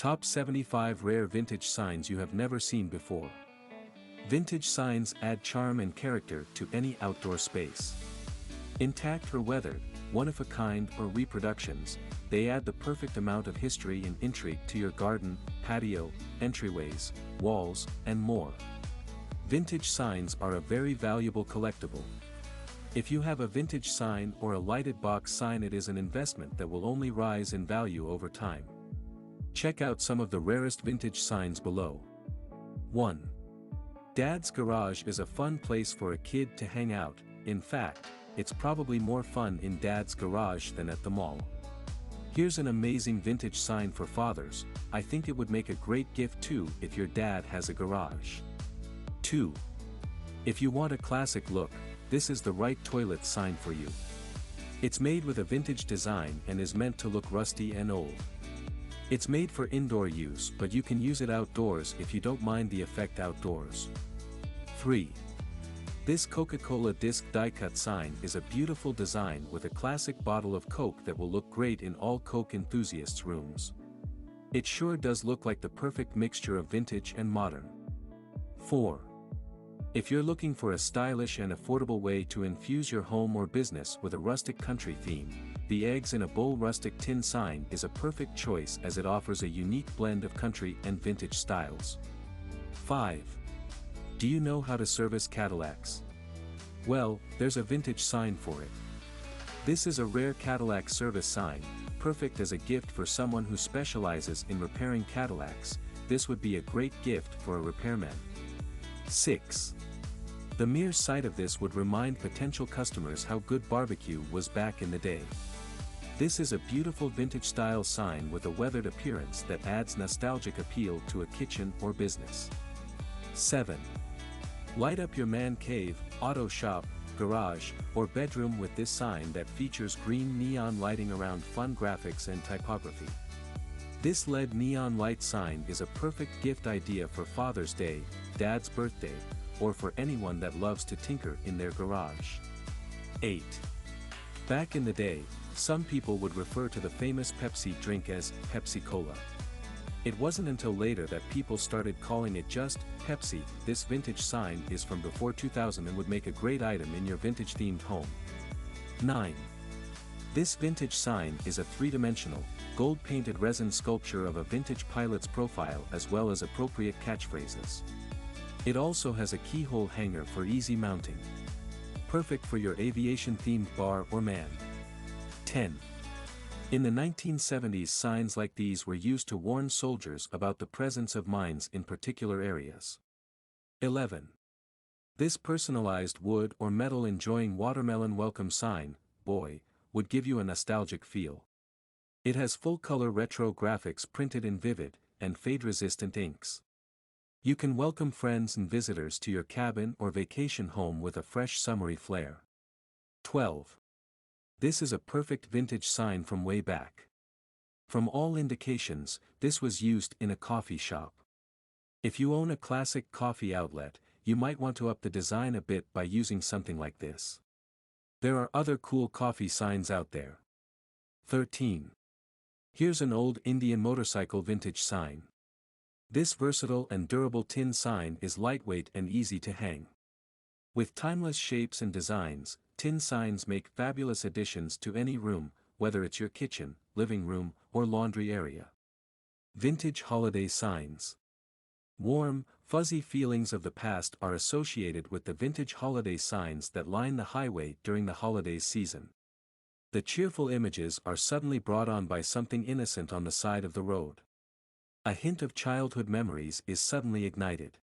Top 75 Rare Vintage Signs You Have Never Seen Before. Vintage signs add charm and character to any outdoor space. Intact or weathered, one-of-a-kind or reproductions, they add the perfect amount of history and intrigue to your garden, patio, entryways, walls, and more. Vintage signs are a very valuable collectible. If you have a vintage sign or a lighted box sign, it is an investment that will only rise in value over time. Check out some of the rarest vintage signs below. 1. Dad's Garage is a fun place for a kid to hang out. In fact, it's probably more fun in Dad's garage than at the mall. Here's an amazing vintage sign for fathers. I think it would make a great gift too if your dad has a garage. 2. If you want a classic look, this is the right toilet sign for you. It's made with a vintage design and is meant to look rusty and old. It's made for indoor use, but you can use it outdoors if you don't mind the effect outdoors. 3. This Coca-Cola disc die-cut sign is a beautiful design with a classic bottle of Coke that will look great in all Coke enthusiasts' rooms. It sure does look like the perfect mixture of vintage and modern. 4. If you're looking for a stylish and affordable way to infuse your home or business with a rustic country theme, the Eggs in a Bowl rustic tin sign is a perfect choice as it offers a unique blend of country and vintage styles. 5. Do you know how to service Cadillacs? Well, there's a vintage sign for it. This is a rare Cadillac service sign, perfect as a gift for someone who specializes in repairing Cadillacs. This would be a great gift for a repairman. 6. The mere sight of this would remind potential customers how good barbecue was back in the day. This is a beautiful vintage-style sign with a weathered appearance that adds nostalgic appeal to a kitchen or business. 7. Light up your man cave, auto shop, garage, or bedroom with this sign that features green neon lighting around fun graphics and typography. This LED neon light sign is a perfect gift idea for Father's Day, Dad's birthday, or for anyone that loves to tinker in their garage. 8. Back in the day, some people would refer to the famous Pepsi drink as Pepsi Cola. It wasn't until later that people started calling it just Pepsi. This vintage sign is from before 2000 and would make a great item in your vintage-themed home. 9. This vintage sign is a three-dimensional, gold-painted resin sculpture of a vintage pilot's profile as well as appropriate catchphrases. It also has a keyhole hanger for easy mounting. Perfect for your aviation-themed bar or man. 10. In the 1970s, signs like these were used to warn soldiers about the presence of mines in particular areas. 11. This personalized wood or metal enjoying watermelon welcome sign, boy, would give you a nostalgic feel. It has full-color retro graphics printed in vivid and fade-resistant inks. You can welcome friends and visitors to your cabin or vacation home with a fresh summery flair. 12. This is a perfect vintage sign from way back. From all indications, this was used in a coffee shop. If you own a classic coffee outlet, you might want to up the design a bit by using something like this. There are other cool coffee signs out there. 13. Here's an old Indian motorcycle vintage sign. This versatile and durable tin sign is lightweight and easy to hang. With timeless shapes and designs, tin signs make fabulous additions to any room, whether it's your kitchen, living room, or laundry area. Vintage holiday signs. Warm, fuzzy feelings of the past are associated with the vintage holiday signs that line the highway during the holidays season. The cheerful images are suddenly brought on by something innocent on the side of the road. A hint of childhood memories is suddenly ignited.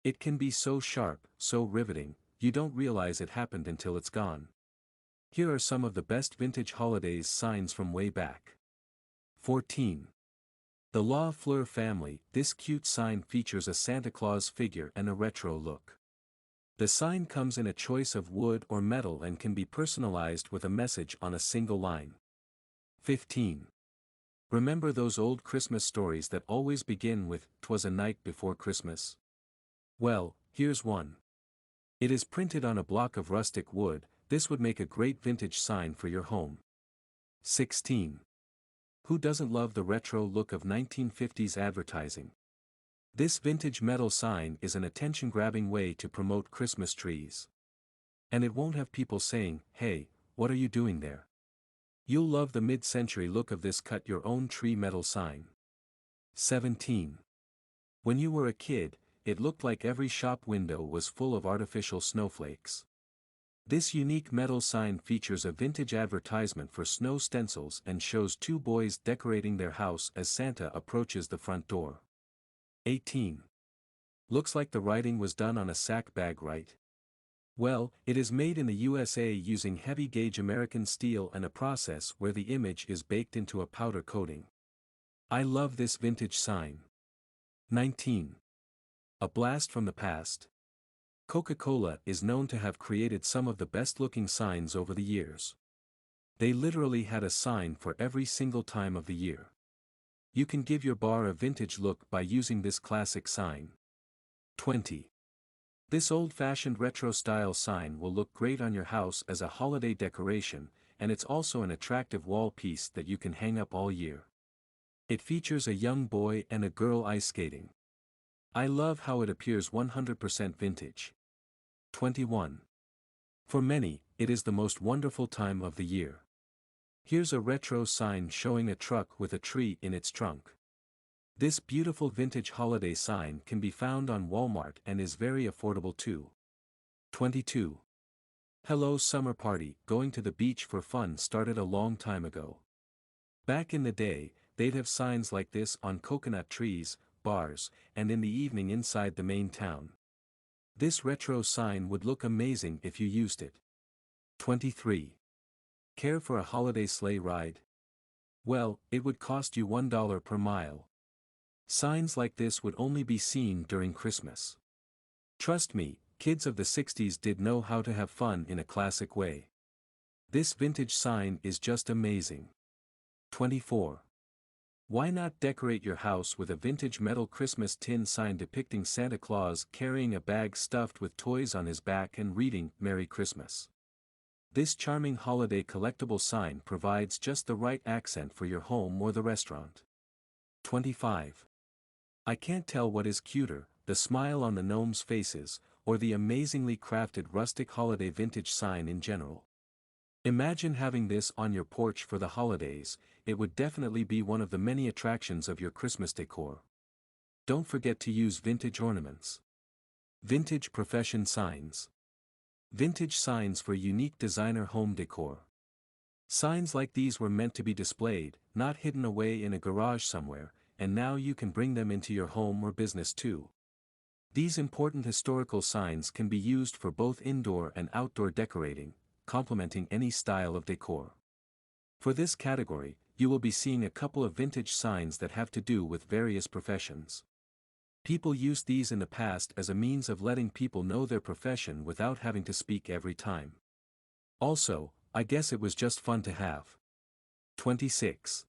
It can be so sharp, so riveting, you don't realize it happened until it's gone. Here are some of the best vintage holidays signs from way back. 14. The La Fleur family. This cute sign features a Santa Claus figure and a retro look. The sign comes in a choice of wood or metal and can be personalized with a message on a single line. 15. Remember those old Christmas stories that always begin with "'Twas a night before Christmas"? Well, here's one. It is printed on a block of rustic wood. This would make a great vintage sign for your home. 16. Who doesn't love the retro look of 1950s advertising? This vintage metal sign is an attention-grabbing way to promote Christmas trees. And it won't have people saying, "Hey, what are you doing there?" You'll love the mid-century look of this cut-your-own-tree metal sign. 17. When you were a kid, it looked like every shop window was full of artificial snowflakes. This unique metal sign features a vintage advertisement for snow stencils and shows two boys decorating their house as Santa approaches the front door. 18. Looks like the writing was done on a sack bag, right? Well, it is made in the USA using heavy-gauge American steel and a process where the image is baked into a powder coating. I love this vintage sign. 19. A blast from the past. Coca-Cola is known to have created some of the best-looking signs over the years. They literally had a sign for every single time of the year. You can give your bar a vintage look by using this classic sign. 20. This old-fashioned retro-style sign will look great on your house as a holiday decoration, and it's also an attractive wall piece that you can hang up all year. It features a young boy and a girl ice skating. I love how it appears 100% vintage. 21. For many, it is the most wonderful time of the year. Here's a retro sign showing a truck with a tree in its trunk. This beautiful vintage holiday sign can be found on Walmart and is very affordable too. 22. Hello summer party. Going to the beach for fun started a long time ago. Back in the day, they'd have signs like this on coconut trees, bars, and in the evening inside the main town. This retro sign would look amazing if you used it. 23. Care for a holiday sleigh ride? Well, it would cost you $1 per mile. Signs like this would only be seen during Christmas. Trust me, kids of the 60s did know how to have fun in a classic way. This vintage sign is just amazing. 24. Why not decorate your house with a vintage metal Christmas tin sign depicting Santa Claus carrying a bag stuffed with toys on his back and reading, "Merry Christmas." This charming holiday collectible sign provides just the right accent for your home or the restaurant. 25. I can't tell what is cuter, the smile on the gnomes' faces, or the amazingly crafted rustic holiday vintage sign in general. Imagine having this on your porch for the holidays. It would definitely be one of the many attractions of your Christmas decor. Don't forget to use vintage ornaments. Vintage profession signs. Vintage signs for unique designer home decor. Signs like these were meant to be displayed, not hidden away in a garage somewhere, and now you can bring them into your home or business too. These important historical signs can be used for both indoor and outdoor decorating, complementing any style of decor. For this category, you will be seeing a couple of vintage signs that have to do with various professions. People used these in the past as a means of letting people know their profession without having to speak every time. Also, I guess it was just fun to have. 26.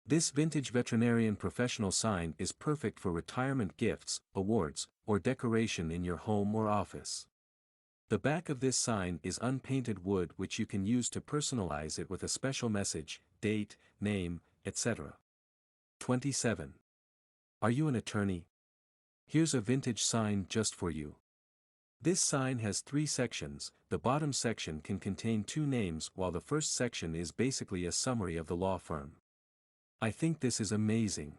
This vintage veterinarian professional sign is perfect for retirement gifts, awards, or decoration in your home or office. The back of this sign is unpainted wood which you can use to personalize it with a special message, date, name, etc. 27. Are you an attorney? Here's a vintage sign just for you. This sign has 3 sections. The bottom section can contain 2 names while the first section is basically a summary of the law firm. I think this is amazing.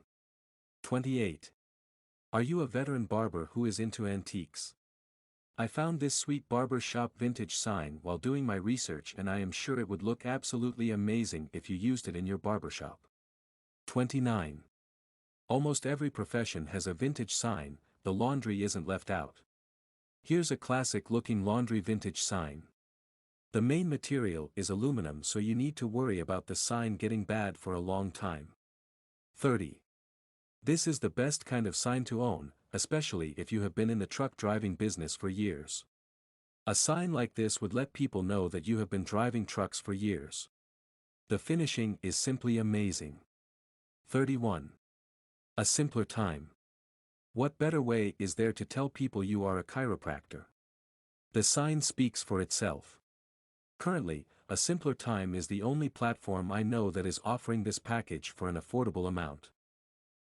28. Are you a veteran barber who is into antiques? I found this sweet barber shop vintage sign while doing my research and I am sure it would look absolutely amazing if you used it in your barbershop. 29. Almost every profession has a vintage sign, the laundry isn't left out. Here's a classic-looking laundry vintage sign. The main material is aluminum, so you need to worry about the sign getting bad for a long time. 30. This is the best kind of sign to own, especially if you have been in the truck driving business for years. A sign like this would let people know that you have been driving trucks for years. The finishing is simply amazing. 31. A simpler time. What better way is there to tell people you are a chiropractor? The sign speaks for itself. Currently, A Simpler Time is the only platform I know that is offering this package for an affordable amount.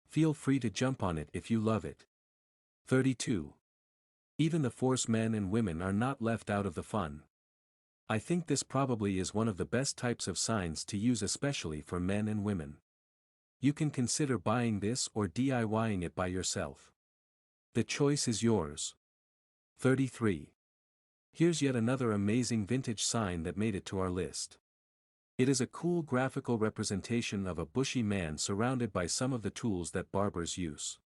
Feel free to jump on it if you love it. 32. Even the Force men and women are not left out of the fun. I think this probably is one of the best types of signs to use, especially for men and women. You can consider buying this or DIYing it by yourself. The choice is yours. 33. Here's yet another amazing vintage sign that made it to our list. It is a cool graphical representation of a bushy man surrounded by some of the tools that barbers use.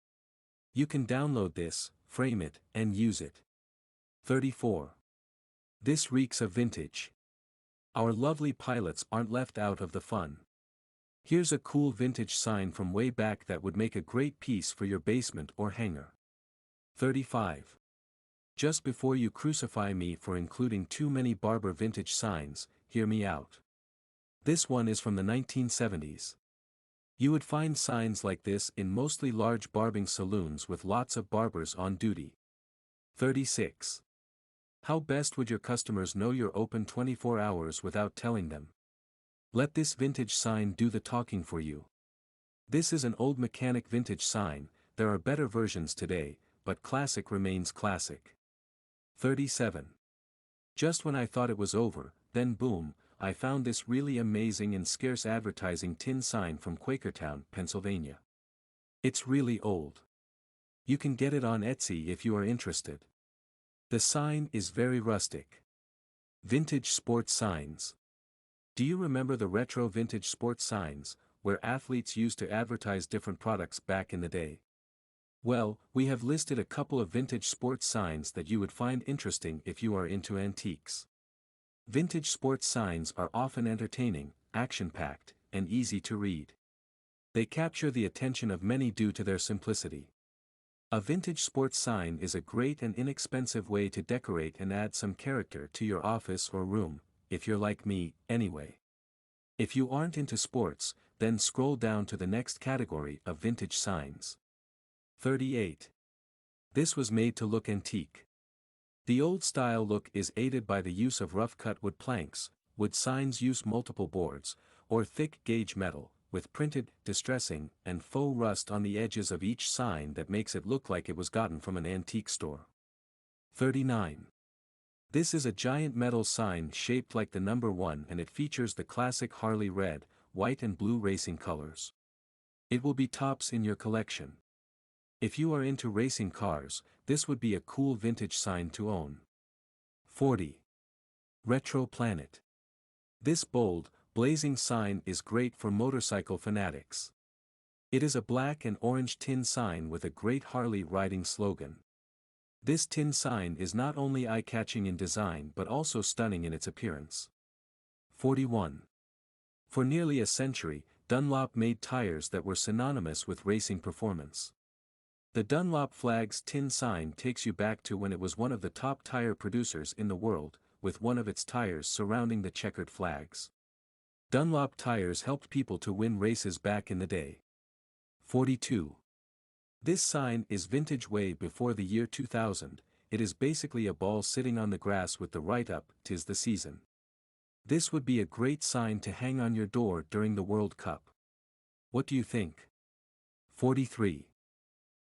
You can download this, frame it, and use it. 34. This reeks of vintage. Our lovely pilots aren't left out of the fun. Here's a cool vintage sign from way back that would make a great piece for your basement or hangar. 35. Just before you crucify me for including too many barber vintage signs, hear me out. This one is from the 1970s. You would find signs like this in mostly large barbing saloons with lots of barbers on duty. 36. How best would your customers know you're open 24 hours without telling them? Let this vintage sign do the talking for you. This is an old mechanic vintage sign. There are better versions today, but classic remains classic. 37. Just when I thought it was over, then boom, I found this really amazing and scarce advertising tin sign from Quakertown, Pennsylvania. It's really old. You can get it on Etsy if you are interested. The sign is very rustic. Vintage sports signs. Do you remember the retro vintage sports signs, where athletes used to advertise different products back in the day? Well, we have listed a couple of vintage sports signs that you would find interesting if you are into antiques. Vintage sports signs are often entertaining, action-packed, and easy to read. They capture the attention of many due to their simplicity. A vintage sports sign is a great and inexpensive way to decorate and add some character to your office or room, if you're like me, anyway. If you aren't into sports, then scroll down to the next category of vintage signs. 38. This was made to look antique. The old-style look is aided by the use of rough-cut wood planks. Wood signs use multiple boards, or thick gauge metal, with printed, distressing, and faux rust on the edges of each sign that makes it look like it was gotten from an antique store. 39. This is a giant metal sign shaped like the number 1 and it features the classic Harley red, white and blue racing colors. It will be tops in your collection. If you are into racing cars, this would be a cool vintage sign to own. 40. Retro Planet. This bold, blazing sign is great for motorcycle fanatics. It is a black and orange tin sign with a great Harley riding slogan. This tin sign is not only eye-catching in design but also stunning in its appearance. 41. For nearly a century, Dunlop made tires that were synonymous with racing performance. The Dunlop flag's tin sign takes you back to when it was one of the top tire producers in the world, with one of its tires surrounding the checkered flags. Dunlop tires helped people to win races back in the day. 42. This sign is vintage way before the year 2000, it is basically a ball sitting on the grass with the right up, 'tis the season. This would be a great sign to hang on your door during the World Cup. What do you think? 43.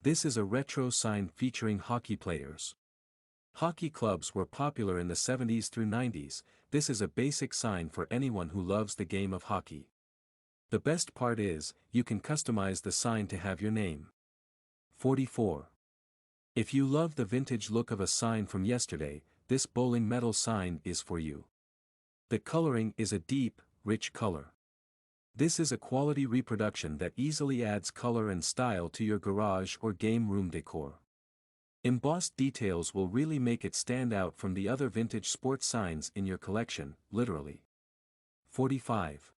This is a retro sign featuring hockey players. Hockey clubs were popular in the 70s through 90s, this is a basic sign for anyone who loves the game of hockey. The best part is, you can customize the sign to have your name. 44. If you love the vintage look of a sign from yesterday, this bowling metal sign is for you. The coloring is a deep, rich color. This is a quality reproduction that easily adds color and style to your garage or game room decor. Embossed details will really make it stand out from the other vintage sports signs in your collection, literally. 45.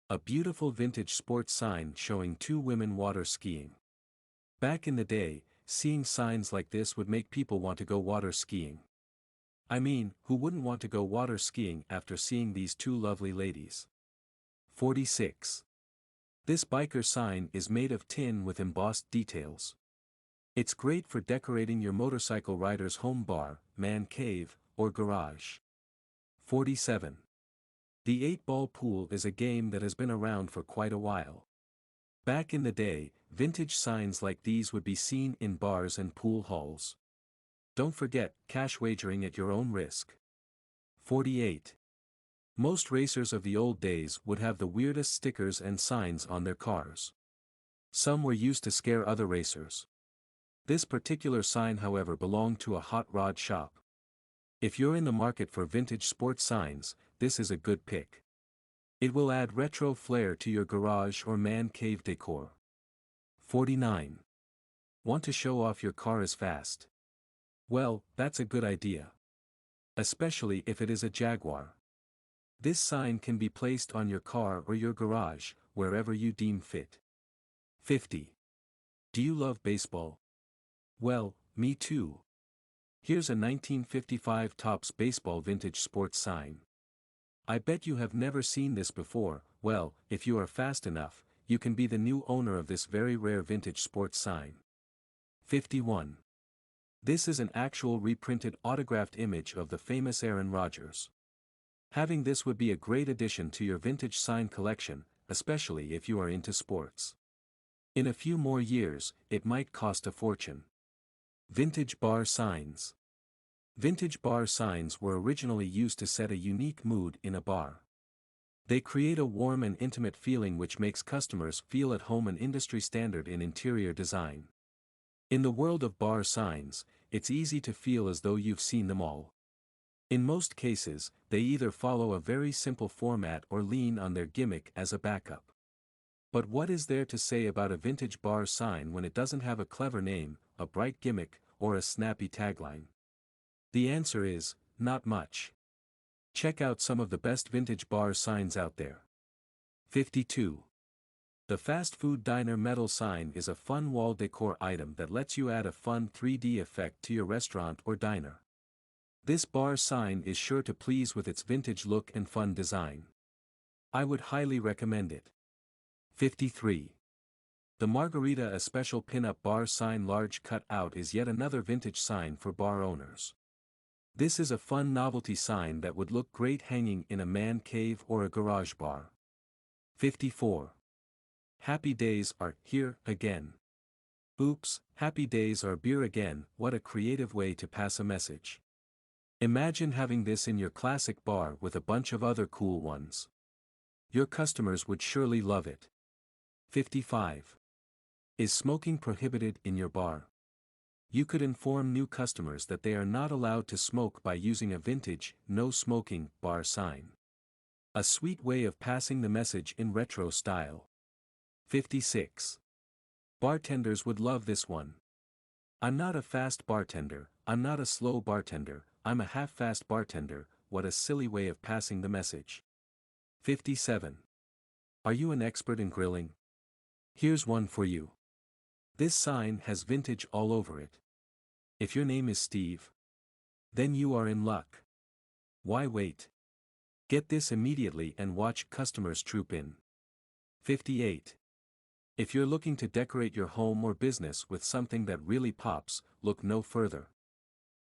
A beautiful vintage sports sign showing two women water skiing. Back in the day, seeing signs like this would make people want to go water skiing. I mean, who wouldn't want to go water skiing after seeing these two lovely ladies? 46. This biker sign is made of tin with embossed details. It's great for decorating your motorcycle rider's home bar, man cave, or garage. 47. The 8-ball pool is a game that has been around for quite a while. Back in the day, vintage signs like these would be seen in bars and pool halls. Don't forget, cash wagering at your own risk. 48. Most racers of the old days would have the weirdest stickers and signs on their cars. Some were used to scare other racers. This particular sign, however, belonged to a hot rod shop. If you're in the market for vintage sports signs, this is a good pick. It will add retro flair to your garage or man cave decor. 49. Want to show off your car is fast? Well, that's a good idea. Especially if it is a Jaguar. This sign can be placed on your car or your garage, wherever you deem fit. 50. Do you love baseball? Well, me too. Here's a 1955 Topps baseball vintage sports sign. I bet you have never seen this before. Well, if you are fast enough, you can be the new owner of this very rare vintage sports sign. 51. This is an actual reprinted autographed image of the famous Aaron Rodgers. Having this would be a great addition to your vintage sign collection, especially if you are into sports. In a few more years, it might cost a fortune. Vintage bar signs. Vintage bar signs were originally used to set a unique mood in a bar. They create a warm and intimate feeling which makes customers feel at home, an industry standard in interior design. In the world of bar signs, it's easy to feel as though you've seen them all. In most cases, they either follow a very simple format or lean on their gimmick as a backup. But what is there to say about a vintage bar sign when it doesn't have a clever name, a bright gimmick, or a snappy tagline? The answer is, not much. Check out some of the best vintage bar signs out there. 52. The fast food diner metal sign is a fun wall decor item that lets you add a fun 3D effect to your restaurant or diner. This bar sign is sure to please with its vintage look and fun design. I would highly recommend it. 53. The Margarita, a special pin-up bar sign large cut out, is yet another vintage sign for bar owners. This is a fun novelty sign that would look great hanging in a man cave or a garage bar. 54. Happy days are here again. Oops, happy days are beer again. What a creative way to pass a message. Imagine having this in your classic bar with a bunch of other cool ones. Your customers would surely love it. 55. Is smoking prohibited in your bar? You could inform new customers that they are not allowed to smoke by using a vintage, no smoking, bar sign. A sweet way of passing the message in retro style. 56. Bartenders would love this one. I'm not a fast bartender, I'm not a slow bartender, I'm a half-fast bartender. What a silly way of passing the message. 57. Are you an expert in grilling? Here's one for you. This sign has vintage all over it. If your name is Steve, then you are in luck. Why wait? Get this immediately and watch customers troop in. 58. If you're looking to decorate your home or business with something that really pops, look no further.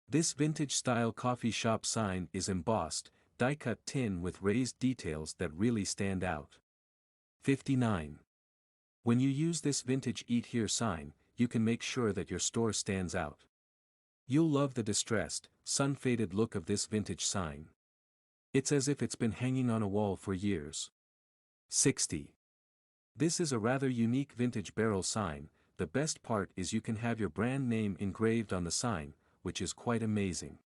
This vintage-style coffee shop sign is embossed, die-cut tin with raised details that really stand out. 59. When you use this vintage Eat Here sign, you can make sure that your store stands out. You'll love the distressed, sun-faded look of this vintage sign. It's as if it's been hanging on a wall for years. 60. This is a rather unique vintage barrel sign. The best part is you can have your brand name engraved on the sign, which is quite amazing.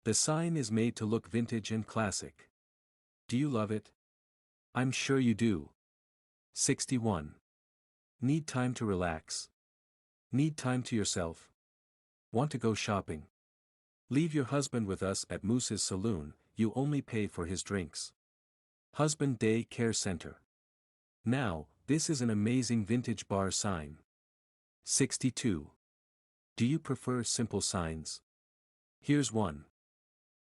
The sign is made to look vintage and classic. Do you love it? I'm sure you do. 61. Need time to relax? Need time to yourself? Want to go shopping? Leave your husband with us at Moose's Saloon. You only pay for his drinks. Husband Day Care Center. Now, this is an amazing vintage bar sign. 62. Do you prefer simple signs? Here's one.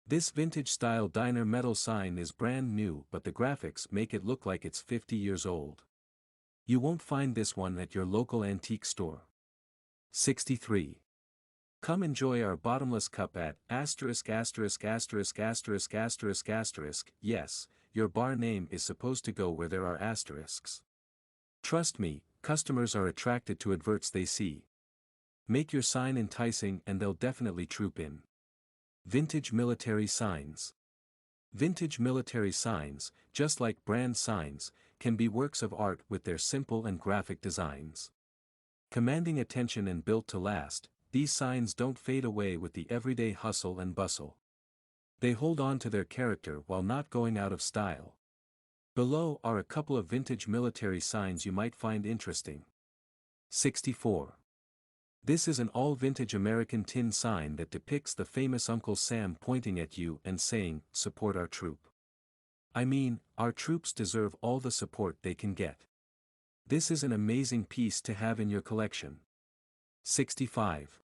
This vintage-style diner metal sign is brand new, but the graphics make it look like it's 50 years old. You won't find this one at your local antique store. 63. Come enjoy our bottomless cup at ***********. Yes, your bar name is supposed to go where there are asterisks. Trust me, customers are attracted to adverts they see. Make your sign enticing and they'll definitely troop in. Vintage military signs. Vintage military signs, just like brand signs, can be works of art with their simple and graphic designs. Commanding attention and built to last, these signs don't fade away with the everyday hustle and bustle. They hold on to their character while not going out of style. Below are a couple of vintage military signs you might find interesting. 64. This is an all-vintage American tin sign that depicts the famous Uncle Sam pointing at you and saying, "Support our troop." I mean, our troops deserve all the support they can get. This is an amazing piece to have in your collection. 65.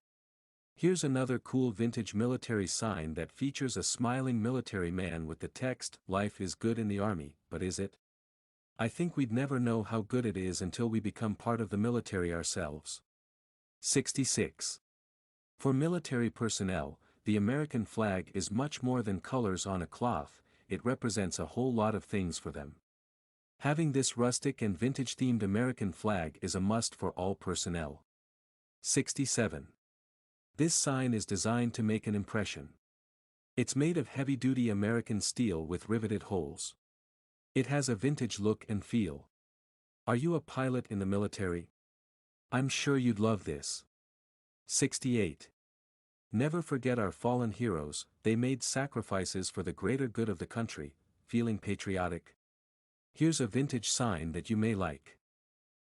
Here's another cool vintage military sign that features a smiling military man with the text, "Life is good in the Army, but is it?" I think we'd never know how good it is until we become part of the military ourselves. 66. For military personnel, the American flag is much more than colors on a cloth, it represents a whole lot of things for them. Having this rustic and vintage-themed American flag is a must for all personnel. 67. This sign is designed to make an impression. It's made of heavy-duty American steel with riveted holes. It has a vintage look and feel. Are you a pilot in the military? I'm sure you'd love this. 68. Never forget our fallen heroes, they made sacrifices for the greater good of the country. Feeling patriotic? Here's a vintage sign that you may like.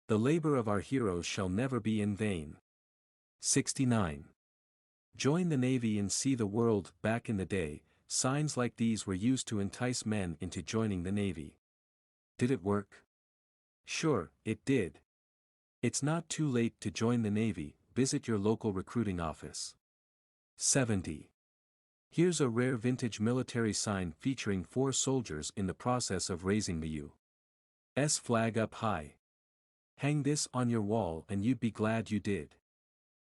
The labor of our heroes shall never be in vain. 69. Join the Navy and see the world. Back in the day, signs like these were used to entice men into joining the Navy. Did it work? Sure, it did. It's not too late to join the Navy, visit your local recruiting office. 70. Here's a rare vintage military sign featuring 4 soldiers in the process of raising the U.S. flag up high. Hang this on your wall and you'd be glad you did.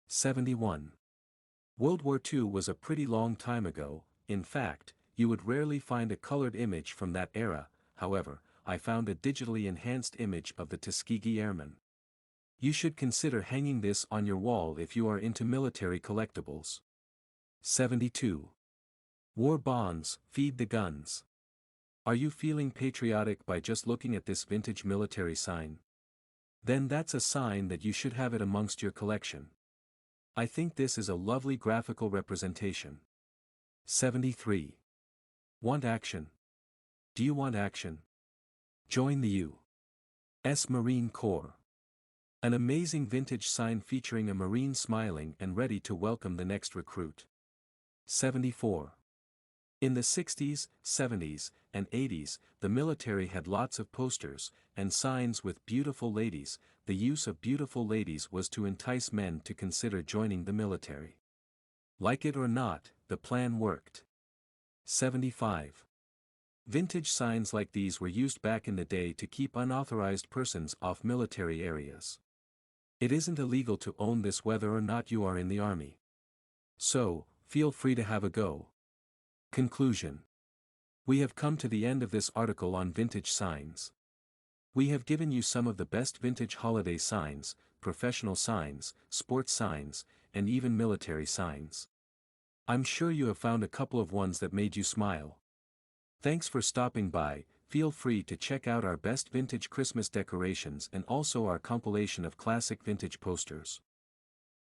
71. World War II was a pretty long time ago. In fact, you would rarely find a colored image from that era. However, I found a digitally enhanced image of the Tuskegee Airmen. You should consider hanging this on your wall if you are into military collectibles. 72. War bonds, feed the guns. Are you feeling patriotic by just looking at this vintage military sign? Then that's a sign that you should have it amongst your collection. I think this is a lovely graphical representation. 73. Want action? Do you want action? Join the U.S. Marine Corps. An amazing vintage sign featuring a Marine smiling and ready to welcome the next recruit. 74. In the 60s, 70s, and 80s, the military had lots of posters and signs with beautiful ladies. The use of beautiful ladies was to entice men to consider joining the military. Like it or not, the plan worked. 75. Vintage signs like these were used back in the day to keep unauthorized persons off military areas. It isn't illegal to own this whether or not you are in the Army. So, feel free to have a go. Conclusion. We have come to the end of this article on vintage signs. We have given you some of the best vintage holiday signs, professional signs, sports signs, and even military signs. I'm sure you have found a couple of ones that made you smile. Thanks for stopping by. Feel free to check out our best vintage Christmas decorations and also our compilation of classic vintage posters.